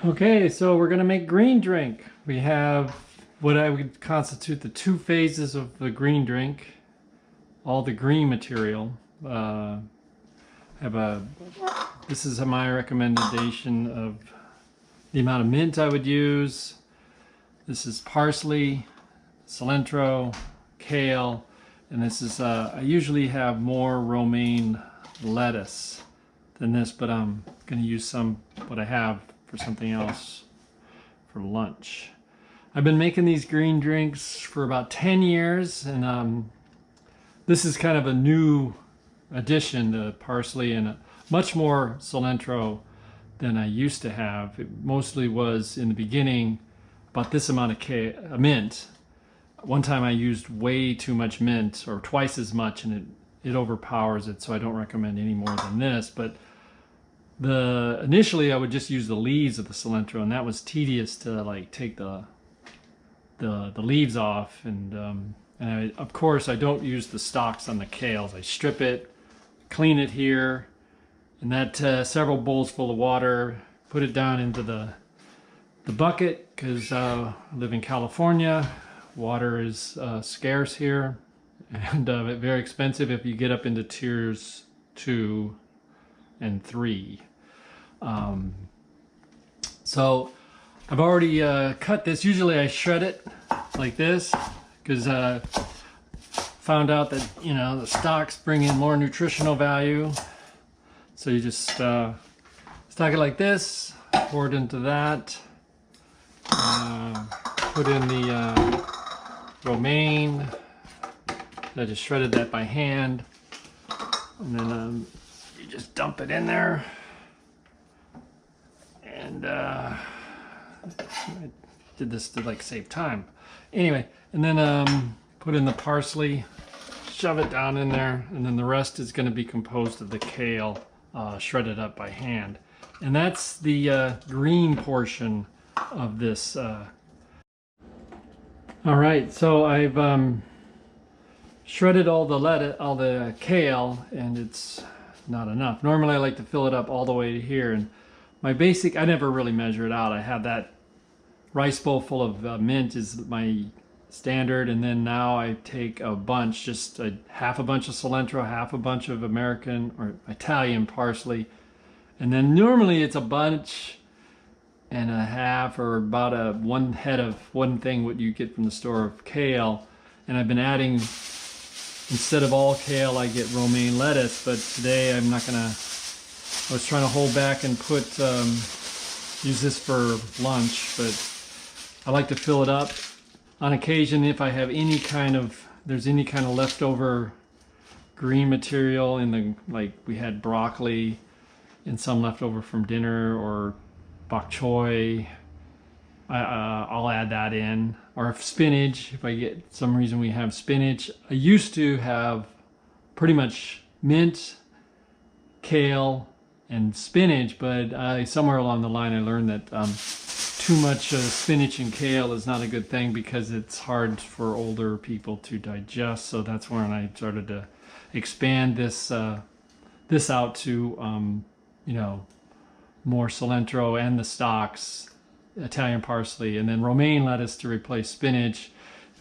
Okay, so we're gonna make green drink. We have what I would constitute the two phases of the green drink. All the green material. Have a. This is my recommendation of the amount of mint I would use. This is parsley, cilantro, kale, and this is. I usually have more romaine lettuce than this, but I'm gonna use some what I have for something else for lunch. I've been making these green drinks for about 10 years, and this is kind of a new addition to parsley and much more cilantro than I used to have. It mostly was in the beginning about this amount of mint. One time I used way too much mint, or twice as much, and it overpowers it, so I don't recommend any more than this. But initially I would just use the leaves of the cilantro, and that was tedious to like take the leaves off, and of course I don't use the stalks on the kales. I strip it, clean it here, and that several bowls full of water, put it down into the bucket, because I live in California. Water is scarce here, and very expensive if you get up into tiers 2 and 3. So I've already cut this. Usually I shred it like this, because found out that, you know, the stalks bring in more nutritional value. So you just stock it like this, pour it into that, put in the romaine. I just shredded that by hand, and then you just dump it in there, and I did this to like save time. Anyway, and then put in the parsley, shove it down in there, and then the rest is going to be composed of the kale, shredded up by hand. And that's the green portion of this. All right, so I've shredded all the kale, and it's not enough. Normally I like to fill it up all the way to here, and my basic, I never really measure it out. I have that rice bowl full of mint is my standard, and then now I take a bunch, just half a bunch of cilantro, half a bunch of American or Italian parsley, and then normally it's a bunch and a half, or about one head of one thing what you get from the store of kale. And I've been adding, instead of all kale, I get romaine lettuce, but today I'm not gonna. I was trying to hold back and put use this for lunch, but I like to fill it up on occasion if I have any kind of leftover green material in the, like we had broccoli and some leftover from dinner, or bok choy. I'll add that in, or if spinach, if I get some reason we have spinach. I used to have pretty much mint, kale, and spinach, but somewhere along the line I learned that too much spinach and kale is not a good thing, because it's hard for older people to digest. So that's when I started to expand this out to you know, more cilantro and the stalks, Italian parsley, and then romaine lettuce to replace spinach.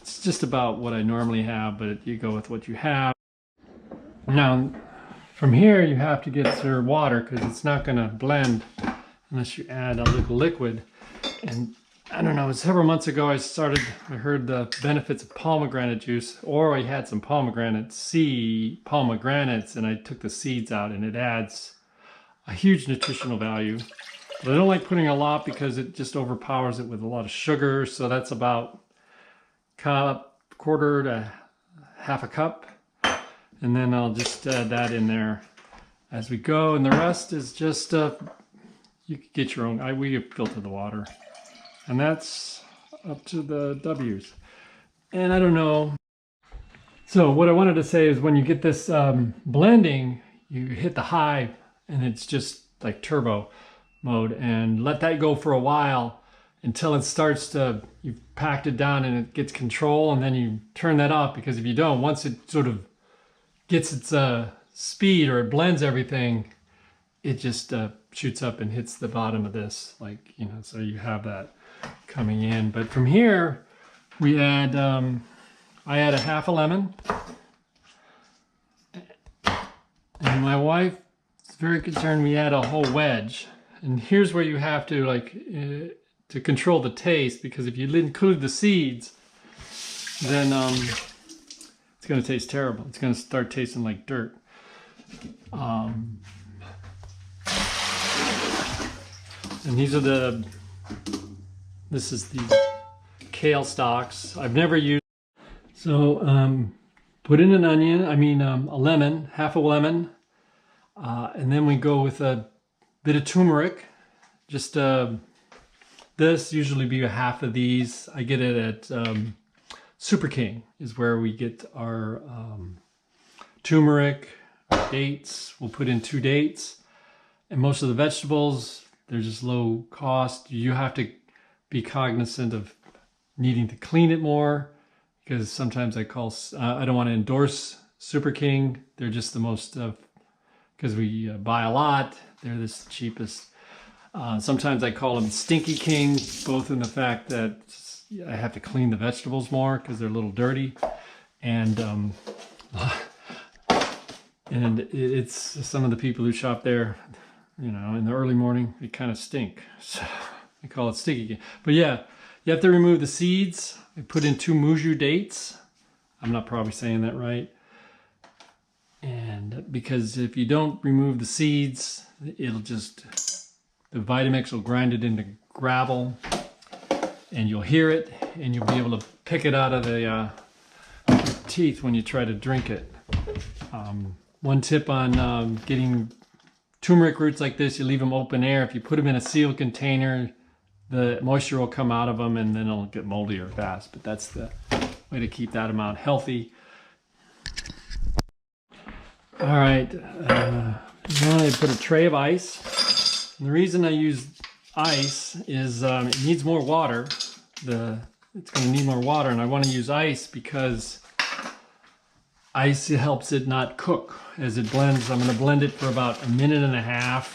It's just about what I normally have, but you go with what you have. Now from here you have to get your water, because it's not going to blend unless you add a little liquid. And I don't know, several months ago I heard the benefits of pomegranate juice, or I had some pomegranates, and I took the seeds out, and it adds a huge nutritional value. But I don't like putting a lot, because it just overpowers it with a lot of sugar. So that's about quarter to half a cup. And then I'll just add that in there as we go. And the rest is just, you can get your own, we filter the water. And that's up to the W's. And I don't know. So what I wanted to say is, when you get this blending, you hit the high, and it's just like turbo mode, and let that go for a while until it starts to, you've packed it down and it gets control, and then you turn that off, because if you don't, once it sort of gets its speed, or it blends everything, it just shoots up and hits the bottom of this, like, you know, so you have that coming in. But from here, we add, I add a half a lemon. And my wife is very concerned we add a whole wedge. And here's where you have to, like, to control the taste, because if you include the seeds, then it's going to taste terrible. It's going to start tasting like dirt. And these are this is the kale stalks. I've never used. So put in an onion, a lemon, half a lemon. And then we go with a bit of turmeric. Just this usually be a half of these. I get it at Super King is where we get our turmeric, dates. We'll put in 2 dates. And most of the vegetables, they're just low cost. You have to be cognizant of needing to clean it more, because sometimes I don't want to endorse Super King. They're just the most, because we buy a lot, they're the cheapest. Sometimes I call them Stinky King, both in the fact that I have to clean the vegetables more because they're a little dirty. And it's some of the people who shop there, you know, in the early morning, they kind of stink. So I call it Stinky King. But yeah, you have to remove the seeds. I put in 2 muju dates. I'm not probably saying that right. And because if you don't remove the seeds, it'll just, the Vitamix will grind it into gravel, and you'll hear it, and you'll be able to pick it out of the teeth when you try to drink it. One tip on getting turmeric roots like this, you leave them open air. If you put them in a sealed container, the moisture will come out of them and then it'll get moldier fast. But that's the way to keep that amount healthy. All right, now I put a tray of ice. And the reason I use ice is it needs more water. It's going to need more water, and I want to use ice because ice helps it not cook as it blends. I'm going to blend it for about 1.5 minutes.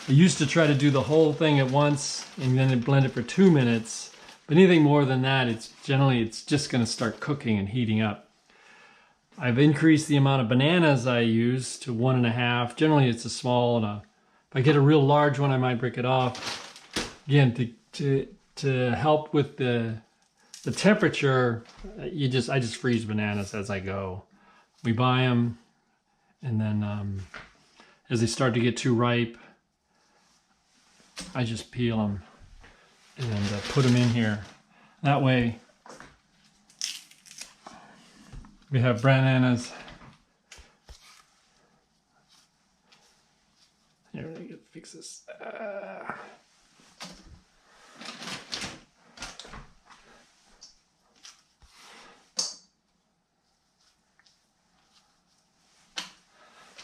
I used to try to do the whole thing at once and then blend it for 2 minutes. But anything more than that, it's just going to start cooking and heating up. I've increased the amount of bananas I use to 1.5. Generally, it's a small, and if I get a real large one, I might break it off. Again, to help with the temperature, I just freeze bananas as I go. We buy them, and then as they start to get too ripe, I just peel them and put them in here. That way, we have bananas. Here, let me fix this.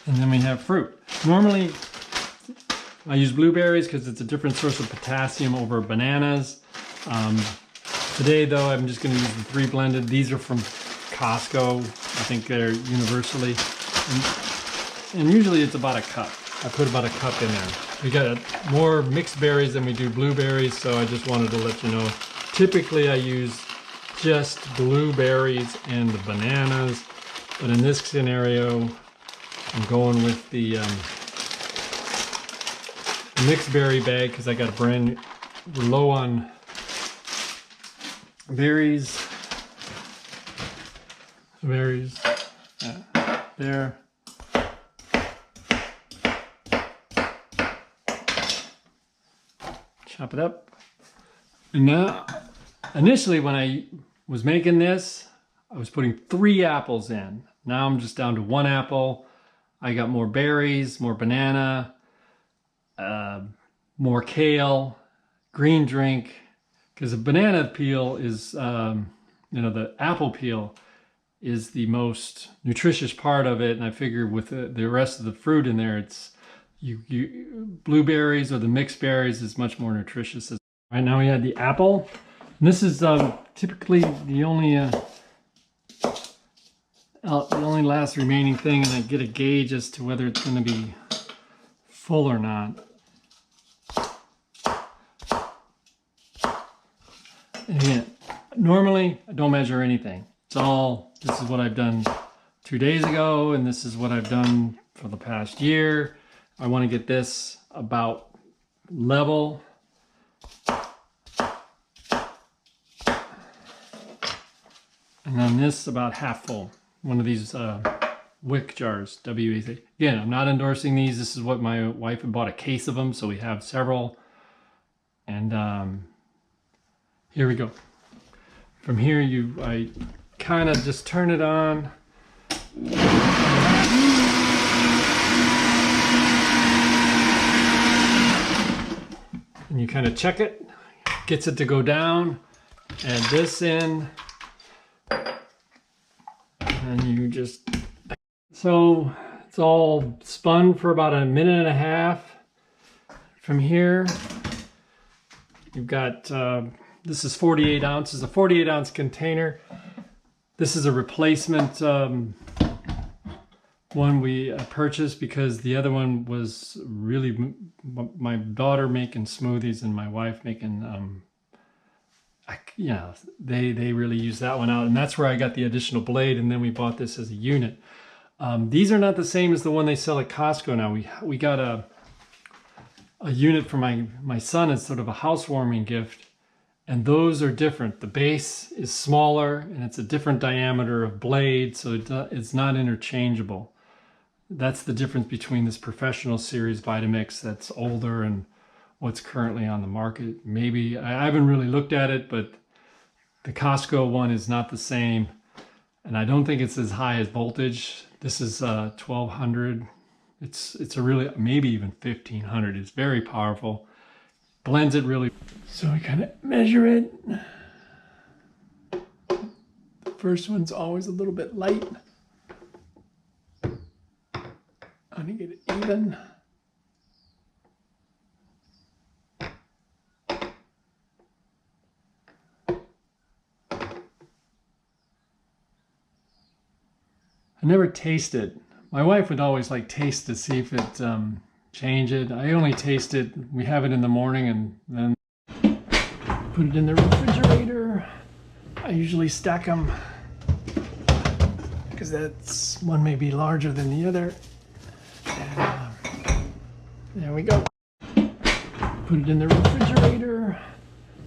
And then we have fruit. Normally, I use blueberries because it's a different source of potassium over bananas. Today, though, I'm just going to use the 3 blended. These are from Costco. I think they're universally. And usually it's about a cup. I put about a cup in there. We got more mixed berries than we do blueberries, so I just wanted to let you know. Typically, I use just blueberries and the bananas, but in this scenario, I'm going with the mixed berry bag because I got we're low on berries. There. Chop it up. And now, initially when I was making this, I was putting 3 apples in. Now I'm just down to 1 apple. I got more berries, more banana, more kale, green drink, because the banana peel is, the apple peel is the most nutritious part of it. And I figure with the rest of the fruit in there, it's blueberries or the mixed berries is much more nutritious. Right now we had the apple. And this is typically the only last remaining thing, and I get a gauge as to whether it's going to be full or not. And again, normally I don't measure anything. This is what I've done 2 days ago, and this is what I've done for the past year. I want to get this about level. And then this about half full. One of these wick jars, WEC. Again, I'm not endorsing these. This is what my wife had bought a case of them, so we have several. And here we go. From here, I kind of just turn it on. And you kind of check it, gets it to go down, add this in, and you just, so it's all spun for about a minute and a half. From here, you've got, this is 48 ounces, a 48 ounce container. This is a replacement one we purchased because the other one was really, my daughter making smoothies and my wife making, they really use that one out, and that's where I got the additional blade, and then we bought this as a unit. These are not the same as the one they sell at Costco now. We got a unit for my son as sort of a housewarming gift, and those are different. The base is smaller and it's a different diameter of blade, so it's not interchangeable. That's the difference between this professional series Vitamix that's older and what's currently on the market. Maybe, I haven't really looked at it, but the Costco one is not the same. And I don't think it's as high as voltage. This is 1200. It's a really, maybe even 1500. It's very powerful. Blends it really. So we kind of measure it. The first one's always a little bit light. I'm gonna get it even. I never tasted. My wife would always like taste to see if it change it. I only taste it. We have it in the morning and then put it in the refrigerator. I usually stack them because that's one may be larger than the other. And, there we go. Put it in the refrigerator.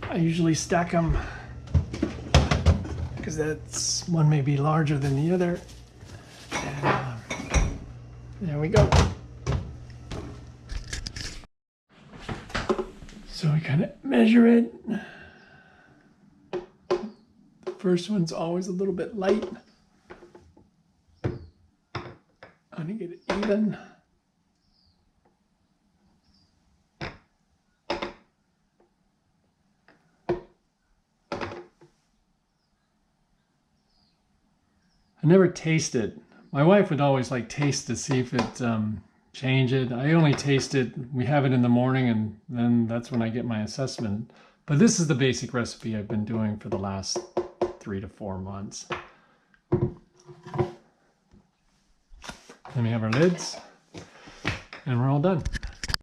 I usually stack them because that's one may be larger than the other. And, there we go. So we kind of measure it. The first one's always a little bit light. I'm gonna get it even. I never tasted. My wife would always like taste to see if it change it. I only taste it. We have it in the morning and then that's when I get my assessment. But this is the basic recipe I've been doing for the last 3 to 4 months. Then we have our lids and we're all done.